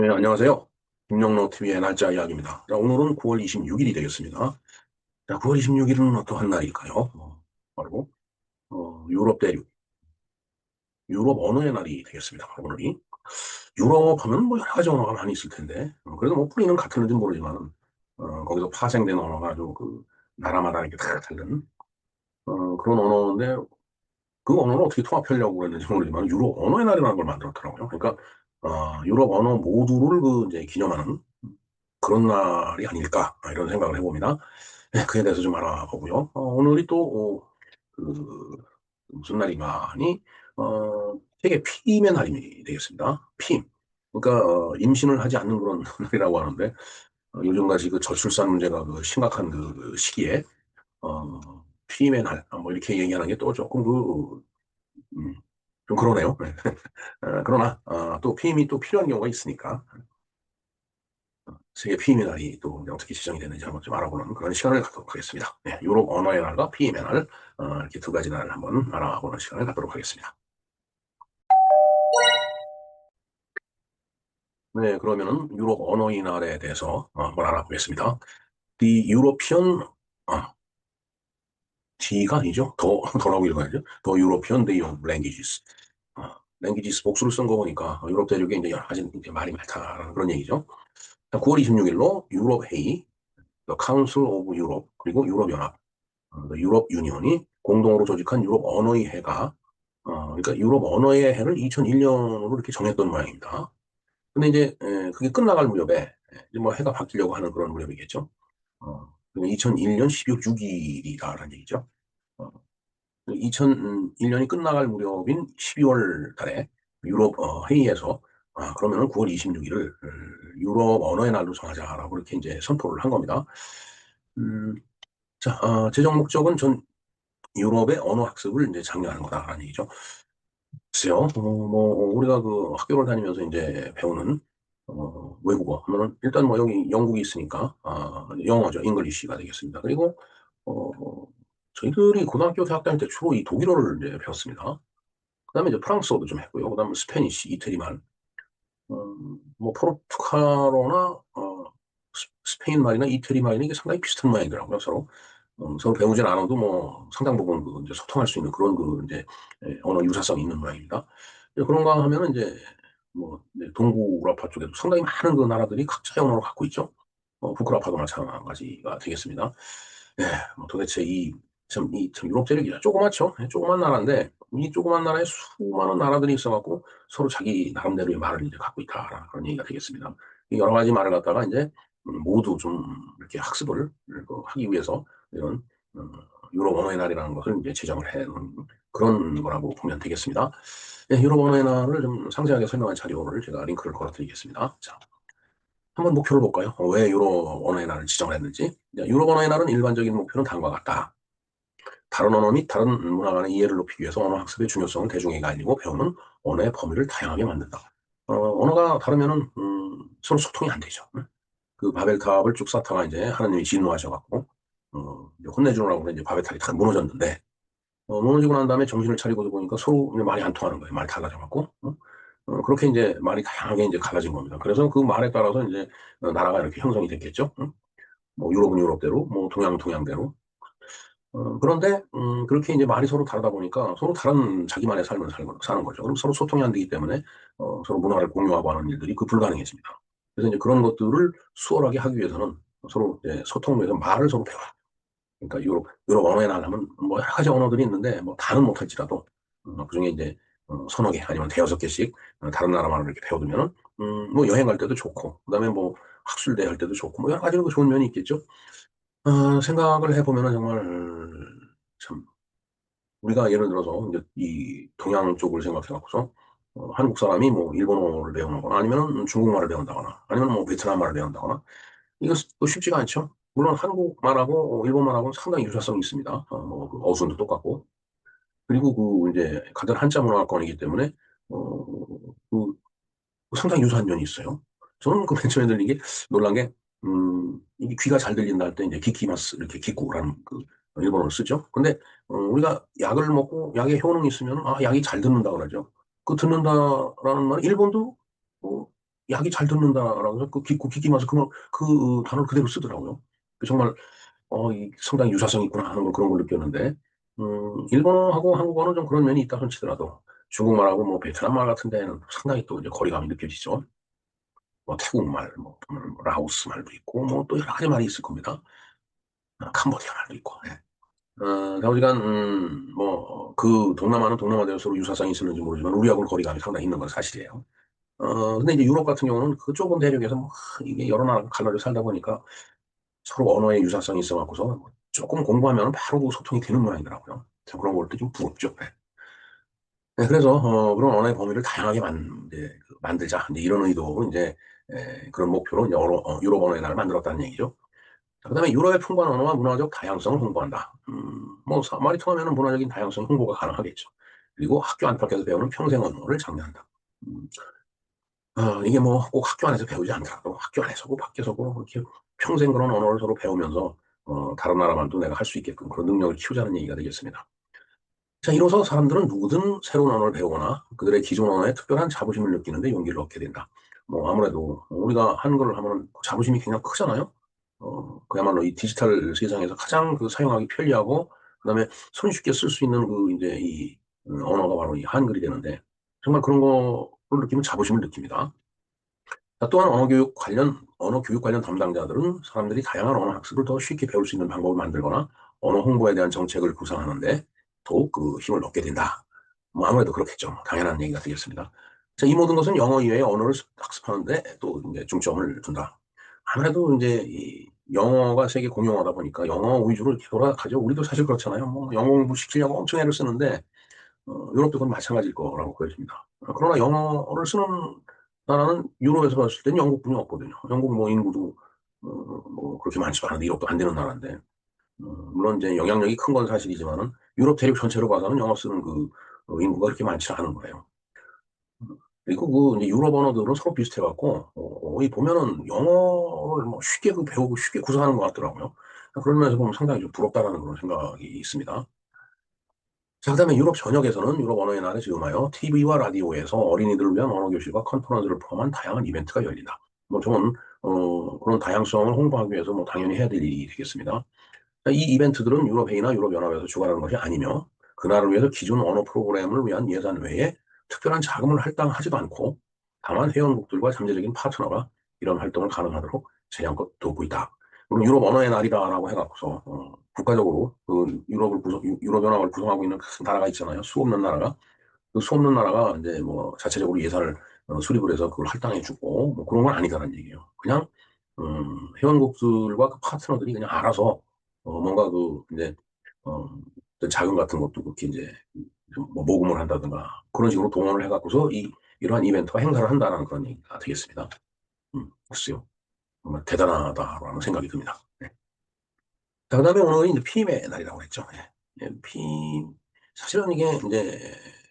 네, 안녕하세요. 김영로 TV의 날짜 이야기입니다. 자, 오늘은 9월 26일이 되겠습니다. 자, 9월 26일은 어떠한 날일까요? 바로, 유럽 대륙, 유럽 언어의 날이 되겠습니다. 바로 오늘이. 유럽 하면 뭐 여러 가지 언어가 많이 있을 텐데, 그래도 뭐 뿌리는 같은지 모르지만, 거기서 파생된 언어가 아주 나라마다 이렇게 다 다른, 그런 언어인데, 그 언어를 어떻게 통합하려고 그랬는지 모르지만, 유럽 언어의 날이라는 걸 만들었더라고요. 그러니까, 유럽 언어 모두를 이제 기념하는 그런 날이 아닐까, 이런 생각을 해봅니다. 네, 그에 대해서 좀 알아보고요. 오늘이 또, 무슨 날이냐니, 세계 피임의 날이 되겠습니다. 피임. 그러니까, 임신을 하지 않는 그런 날이라고 하는데, 요즘같이 그 저출산 문제가 심각한 그 시기에, 어, 피임의 날, 뭐 이렇게 얘기하는 게 또 조금 음, 좀 그러네요. 네. 그러나, 또 피임이 또 필요한 경우가 있으니까, 세계 피임의 날이 또 어떻게 지정이 되는지 한번 좀 알아보는 그런 시간을 갖도록 하겠습니다. 네, 유럽 언어의 날과 피임의 날, 이렇게 두 가지 날을 한번 알아보는 시간을 갖도록 하겠습니다. 네, 그러면은 유럽 언어의 날에 대해서 한번 알아보겠습니다. The European, 아, D가 아니죠. 더라고 읽어야죠. The European Day of Languages. languages 복수를 쓴 거 보니까 유럽 대륙에 이제 여러 가지 이제 말이 많다라는 그런 얘기죠. 9월 26일로 유럽 회의, The Council of Europe, 그리고 유럽연합, 유럽 유니온이 공동으로 조직한 유럽 언어의 해가, 그러니까 유럽 언어의 해를 2001년으로 이렇게 정했던 모양입니다. 근데 이제 그게 끝나갈 무렵에 이제 뭐 해가 바뀌려고 하는 그런 무렵이겠죠. 2001년 12월 6일이다라는 얘기죠. 어, 2001년이 끝나갈 무렵인 12월 달에 유럽 회의에서 그러면은 9월 26일을 유럽 언어의 날로 정하자라고 이렇게 이제 선포를 한 겁니다. 음, 자, 최종 목적은 전 유럽의 언어 학습을 이제 장려하는 거다라는 얘기죠. 글쎄요, 우리가 그 학교를 다니면서 이제 배우는, 외국어 하면은 일단 뭐 여기 영국이 있으니까, 영어죠. 잉글리시가 되겠습니다. 그리고, 어, 저희들이 고등학교, 대학 다닐 때 주로 이 독일어를 이제 배웠습니다. 그 다음에 이제 프랑스어도 좀 했고요. 그 다음에 스페니쉬, 이태리말, 뭐 포르투갈어나, 스페인 말이나 이태리 말이나 이게 상당히 비슷한 모양이더라고요, 서로. 서로 배우진 않아도 뭐 상당 부분 이제 소통할 수 있는 그런 이제 언어 유사성이 있는 모양입니다. 이제 그런가 하면은 이제 뭐 이제 동구우라파 쪽에도 상당히 많은 그 나라들이 각자의 언어를 갖고 있죠. 북구라파도 마찬가지가 되겠습니다. 예, 뭐 도대체 참 유럽 대륙이 조그맣죠. 예, 조그만 나라인데 이 조그만 나라에 수많은 나라들이 있어갖고 서로 자기 나름대로의 말을 이제 갖고 있다라는 그런 얘기가 되겠습니다. 이 여러 가지 말을 갖다가 이제 모두 좀 이렇게 학습을 하기 위해서 이런 어, 유럽 언어의 날이라는 것을 이제 제정을 해 놓은 그런 거라고 보면 되겠습니다. 네, 유럽 언어의 날을 좀 상세하게 설명한 자료를 제가 링크를 걸어드리겠습니다. 자, 한번 목표를 볼까요? 왜 유럽 언어의 날을 지정을 했는지. 유럽 언어의 날은 일반적인 목표는 다음과 같다. 다른 언어 및 다른 문화 간의 이해를 높이기 위해서 언어 학습의 중요성을 대중에게 알리고 배우는 언어의 범위를 다양하게 만든다. 언어가 다르면은 서로 소통이 안 되죠. 그 바벨탑을 쭉 쌓다가 이제 하나님이 진노하셔갖고 이제 혼내주느라고 이제 바벨탑이 다 무너졌는데 무너지고 난 다음에 정신을 차리고 보니까 서로 이제 말이 안 통하는 거예요. 말이 달라져갖고 그렇게 이제 말이 다양하게 이제 갈라진 겁니다. 그래서 그 말에 따라서 이제 나라가 이렇게 형성이 됐겠죠. 뭐 유럽은 유럽대로, 뭐 동양은 동양대로. 그런데 그렇게 이제 말이 서로 다르다 보니까 서로 다른 자기만의 삶을 사는 거죠. 그럼 서로 소통이 안 되기 때문에 서로 문화를 공유하고 하는 일들이 불가능해집니다. 그래서 이제 그런 것들을 수월하게 하기 위해서는 서로 이제 소통을 위해서 말을 서로 배워요. 그러니까 유럽 언어에 나가면 뭐 여러 가지 언어들이 있는데 뭐 다는 못할지라도 그중에 이제 서너 개 아니면 대여섯 개씩 다른 나라 말을 이렇게 배워두면은 뭐 여행 갈 때도 좋고 그다음에 뭐 학술대 할 때도 좋고 뭐 여러 가지로 좋은 면이 있겠죠. 생각을 해보면은 정말 참 우리가 예를 들어서 이제 이 동양 쪽을 생각해갖고서 한국 사람이 뭐 일본어를 배우거나 아니면 중국말을 배운다거나 아니면 뭐 베트남 말을 배운다거나 이거 또 쉽지가 않죠. 물론 한국말하고 일본말하고는 상당히 유사성이 있습니다. 뭐그 어순도 똑같고 그리고 그 이제 같은 한자 문화권이기 때문에 어, 그 상당히 유사한 면이 있어요. 저는 그 맨 처음에 들린 게 놀란 게, 이게 귀가 잘 들린다 할 때 이제 기키마스, 이렇게 기꾸라는 그 일본어를 쓰죠. 근데, 우리가 약을 먹고 약에 효능이 있으면, 약이 잘 듣는다 그러죠. 그 듣는다라는 말은 일본도, 어, 약이 잘 듣는다라고 해서 그 깊고 깊게 마서 그 단어를 그대로 쓰더라고요. 정말 이 상당히 유사성이 있구나 하는 걸 그런 걸 느꼈는데, 일본어하고 한국어는 좀 그런 면이 있다 손치더라도 중국말하고 뭐 베트남말 같은 데는 상당히 또 이제 거리감이 느껴지죠. 뭐 태국말, 뭐 라오스 말도 있고, 뭐 또 여러 가지 말이 있을 겁니다. 캄보디아 말도 있고. 예. 좌우지간 뭐 그 동남아는 동남아대로 서로 유사성이 있었는지 모르지만 우리하고는 거리감이 상당히 있는 건 사실이에요. 근데 이제 유럽 같은 경우는 그 좁은 대륙에서 뭐 이게 여러 나라가 갈라져 살다 보니까 서로 언어의 유사성이 있어갖고서 뭐 조금 공부하면 바로 그 소통이 되는 모양이더라고요. 참 그런 걸 때 좀 부럽죠. 네. 네, 그래서 그런 언어의 범위를 다양하게 이제 만들자 이제 이런 의도로 이제 그런 목표로 이제 유럽 언어의 날을 만들었다는 얘기죠. 자, 그다음에 유럽의 풍부한 언어와 문화적 다양성을 홍보한다. 뭐 말이 통하면 문화적인 다양성 홍보가 가능하겠죠. 그리고 학교 안팎에서 배우는 평생 언어를 장려한다. 음, 이게 뭐 꼭 학교 안에서 배우지 않더라도 학교 안에서고 밖에서고 이렇게 평생 그런 언어를 서로 배우면서 다른 나라 말도 내가 할 수 있게끔 그런 능력을 키우자는 얘기가 되겠습니다. 자, 이로써 사람들은 누구든 새로운 언어를 배우거나 그들의 기존 언어에 특별한 자부심을 느끼는데 용기를 얻게 된다. 뭐 아무래도 우리가 한글을 하면 그 자부심이 굉장히 크잖아요. 그야말로 이 디지털 세상에서 가장 그 사용하기 편리하고 그다음에 손쉽게 쓸 수 있는 그 이제 이 언어가 바로 이 한글이 되는데 정말 그런 거를 느끼면 자부심을 느낍니다. 또한 언어 교육 관련 담당자들은 사람들이 다양한 언어 학습을 더 쉽게 배울 수 있는 방법을 만들거나 언어 홍보에 대한 정책을 구상하는데 더욱 그 힘을 얻게 된다. 뭐 아무래도 그렇겠죠. 당연한 얘기가 되겠습니다. 자, 이 모든 것은 영어 이외의 언어를 학습하는데 또 이제 중점을 둔다. 아무래도 이제 이 영어가 세계 공용어다 보니까 영어 위주로 이렇게 돌아가죠. 우리도 사실 그렇잖아요. 뭐 영어 공부 시키려고 엄청 애를 쓰는데 유럽도 그건 마찬가지일 거라고 보여집니다. 그러나 영어를 쓰는 나라는 유럽에서 봤을 때는 영국뿐이 없거든요. 영국 뭐 인구도 뭐 그렇게 많지도 않은데 1억도 안 되는 나라인데 물론 이제 영향력이 큰 건 사실이지만은 유럽 대륙 전체로 봐서는 영어 쓰는 그 인구가 그렇게 많지 않은 거예요. 그리고 그 이제 유럽 언어들은 서로 비슷해갖고 이 보면은 영어를 뭐 쉽게 그 배우고 쉽게 구사하는 것 같더라고요. 그런 면에서 보면 상당히 좀 부럽다라는 그런 생각이 있습니다. 자, 그다음에 유럽 전역에서는 유럽 언어의 날에 즈음하여 TV와 라디오에서 어린이들을 위한 언어 교실과 컨퍼런스를 포함한 다양한 이벤트가 열린다. 뭐 저는 그런 다양성을 홍보하기 위해서 뭐 당연히 해야 될 일이 되겠습니다. 이 이벤트들은 유럽회의나 유럽연합에서 주관하는 것이 아니며 그날을 위해서 기존 언어 프로그램을 위한 예산 외에 특별한 자금을 할당하지도 않고 다만 회원국들과 잠재적인 파트너가 이런 활동을 가능하도록 재량껏 돕고 있다. 그럼 유럽 언어의 날이다라고 해갖고서 국가적으로 그 유럽연합을 구성하고 있는 큰 나라가 있잖아요. 수 없는 나라가. 그 수 없는 나라가 이제 뭐 자체적으로 예산을 수립을 해서 그걸 할당해주고 뭐 그런 건 아니다라는 얘기예요. 그냥 회원국들과 그 파트너들이 그냥 알아서 뭔가 그 이제 어, 어떤 자금 같은 것도 그렇게 이제 좀뭐 모금을 한다든가 그런 식으로 동원을 해갖고서 이러한 이벤트와 행사를 한다는 그런 얘기가 되겠습니다. 글쎄요. 정말 대단하다라는 생각이 듭니다. 네. 자, 그다음에 오늘은 이제 피임의 날이라고 했죠. 예. 피임 사실은 이게 이제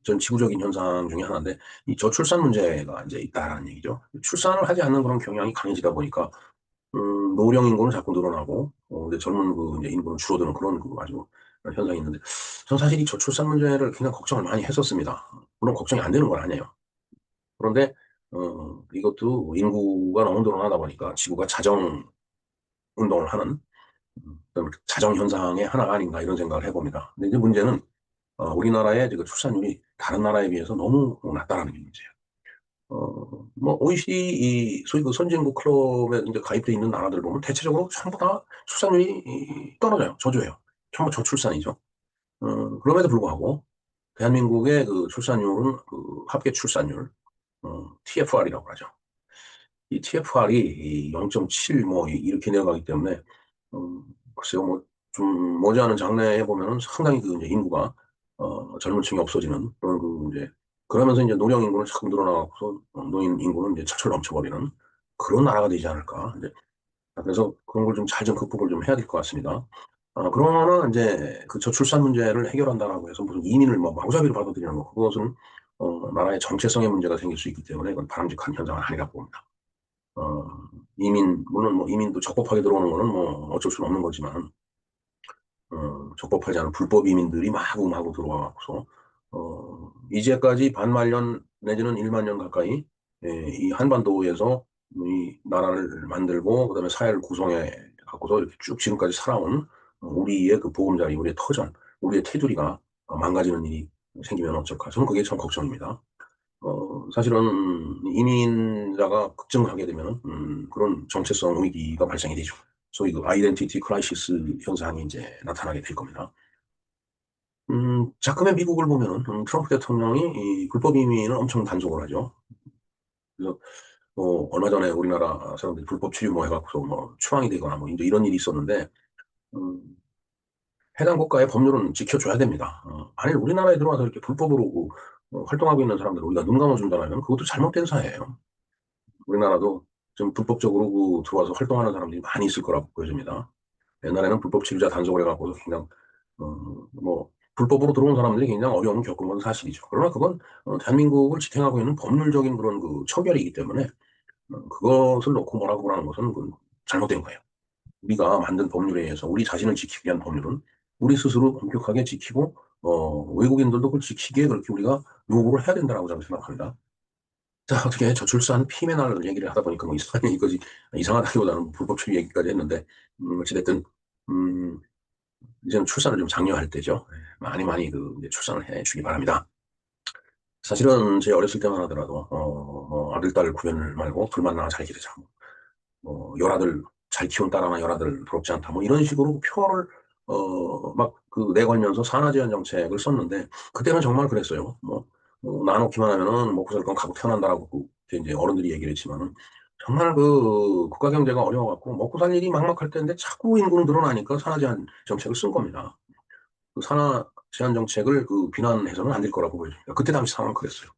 전 지구적인 현상 중에 하나인데 이 저출산 문제가 이제 있다라는 얘기죠. 출산을 하지 않는 그런 경향이 강해지다 보니까 노령 인구는 자꾸 늘어나고 근데 젊은 그 이제 인구는 줄어드는 그런 그 아주 그런 현상이 있는데 전 사실 이 저출산 문제를 굉장히 걱정을 많이 했었습니다. 물론 걱정이 안 되는 건 아니에요. 그런데 이것도 인구가 너무 늘어나다 보니까 지구가 자정 운동을 하는 자정 현상의 하나가 아닌가 이런 생각을 해봅니다. 근데 이제 문제는 우리나라의 그 출산율이 다른 나라에 비해서 너무 낮다라는 게 문제예요. 뭐 OECD 소위 그 선진국 클럽에 이제 가입돼 있는 나라들 보면 대체적으로 전부 다 출산율이 떨어져요. 저조해요. 전부 저출산이죠. 그럼에도 불구하고 대한민국의 그 출산율은 그 합계 출산율 TFR이라고 하죠. 이 TFR이 0.7 뭐 이렇게 내려가기 때문에 글쎄요 뭐 좀 머지않은 장래에 보면은 상당히 그 이제 인구가 젊은 층이 없어지는 그런 그 이제 그러면서 이제 노령 인구는 자꾸 늘어나고서 노인 인구는 이제 철철 넘쳐버리는 그런 나라가 되지 않을까. 이제 그래서 그런 걸 좀 잘 좀 극복을 좀 해야 될 것 같습니다. 그러나 이제 그 저출산 문제를 해결한다라고 해서 무슨 이민을 뭐 마구잡이로 받아들이는 거 그것은 나라의 정체성의 문제가 생길 수 있기 때문에 그건 바람직한 현상은 아니라고 봅니다. 어, 물론 뭐 이민도 적법하게 들어오는 거는 뭐 어쩔 수는 없는 거지만, 적법하지 않은 불법 이민들이 마구마구 들어와서, 이제까지 반만년 내지는 1만 년 가까이, 이 한반도에서 이 나라를 만들고 그다음에 사회를 구성해 갖고서 이렇게 쭉 지금까지 살아온 우리의 그 보금자리, 우리의 터전, 우리의 테두리가 망가지는 일이 생기면 어쩔까? 저는 그게 참 걱정입니다. 사실은 이민자가 급증하게 되면 그런 정체성 위기가 발생이 되죠. 소위 그 아이덴티티 크라이시스 현상이 이제 나타나게 될 겁니다. 자금의 미국을 보면은 트럼프 대통령이 이 불법 이민을 엄청 단속을 하죠. 그래서 얼마 전에 우리나라 사람들이 불법 출입 해갖고서 뭐 추방이 되거나 뭐 이제 이런 일이 있었는데 음, 해당 국가의 법률은 지켜줘야 됩니다. 아니 우리나라에 들어와서 이렇게 불법으로 활동하고 있는 사람들 우리가 눈 감아준다면 그것도 잘못된 사회예요. 우리나라도 좀 불법적으로 들어와서 활동하는 사람들이 많이 있을 거라고 보여집니다. 옛날에는 불법 체류자 단속을 해갖고 그냥 뭐 불법으로 들어온 사람들이 굉장히 어려움을 겪은 건 사실이죠. 그러나 그건 대한민국을 지탱하고 있는 법률적인 그런 그 처결이기 때문에 그것을 놓고 뭐라고 하는 것은 그 잘못된 거예요. 우리가 만든 법률에 의해서 우리 자신을 지키기 위한 법률은 우리 스스로 엄격하게 지키고 외국인들도 그걸 지키기에 그렇게 우리가 요구를 해야 된다고 저는 생각합니다. 자, 어떻게 저출산 피메날 얘기를 하다 보니까 뭐 이상한 얘기까지 이상하다기보다는 불법 출유 얘기까지 했는데 어찌됐든 음, 이제는 출산을 좀 장려할 때죠. 네, 많이 많이 그 이제 출산을 해 주기 바랍니다. 사실은 제 어렸을 때만 하더라도 뭐 아들 딸 구별 말고 둘만 나아 잘 기르자. 열아들 잘 키운 딸 하나 열아들 부럽지 않다. 뭐 이런 식으로 표를 막 그 내걸면서 산하제한 정책을 썼는데 그때는 정말 그랬어요. 낳아놓기만 하면은 먹고 살 건 갖고 태어난다라고 이제 어른들이 얘기를 했지만은 정말 그 국가 경제가 어려워갖고 먹고 살 일이 막막할 때인데 자꾸 인구는 늘어나니까 산하제한 정책을 쓴 겁니다. 그 산하 제한 정책을 그 비난해서는 안 될 거라고 보여집니다. 그때 당시 상황은 그랬어요.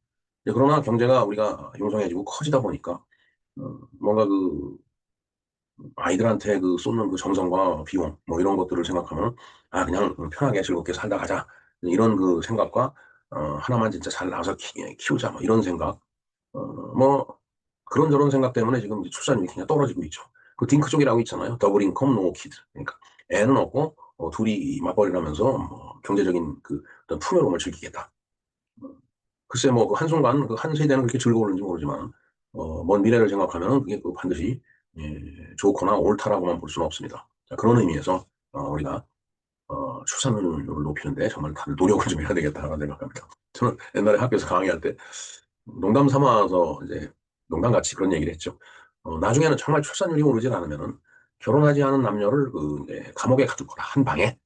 그러나 경제가 우리가 용성해지고 커지다 보니까 뭔가 그 아이들한테 그 쏟는 그 정성과 비용 뭐 이런 것들을 생각하면 아 그냥 편하게 즐겁게 살다 가자 이런 그 생각과 하나만 진짜 잘 낳아서 키우자 뭐 이런 생각 뭐 그런저런 생각 때문에 지금 이제 출산율이 그냥 떨어지고 있죠. 그 딩크족이라고 있잖아요. 더블 인컴 노 키드. 그러니까 애는 없고 둘이 맞벌이라면서 뭐 경제적인 그 어떤 풍요로움을 즐기겠다. 글쎄 뭐 그 한순간 그 한 세대는 그렇게 즐거울는지 모르지만 먼 미래를 생각하면 그게 그 반드시 예, 좋거나 옳다라고만 볼 수는 없습니다. 자, 그런 의미에서 우리가 출산율을 높이는데 정말 다들 노력을 좀 해야 되겠다고 생각합니다. 저는 옛날에 학교에서 강의할 때 농담 삼아서 이제 농담같이 그런 얘기를 했죠. 나중에는 정말 출산율이 오르지 않으면은 결혼하지 않은 남녀를 그 이제 감옥에 가둘 거다 한 방에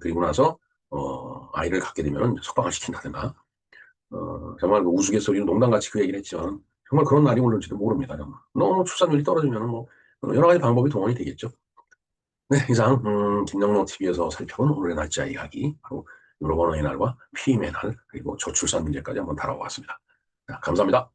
그리고 나서 아이를 갖게 되면은 석방을 시킨다든가 정말 그 우스갯소리로 농담같이 그 얘기를 했지만 정말 그런 날이 올는지도 모릅니다. 정말. 너무 출산율이 떨어지면 뭐 여러 가지 방법이 동원이 되겠죠. 네, 이상 김영로 TV에서 살펴본 오늘의 날짜 이야기 바로 유럽 언어의 날과 피임의 날 그리고 저출산 문제까지 한번 다뤄보았습니다. 자, 감사합니다.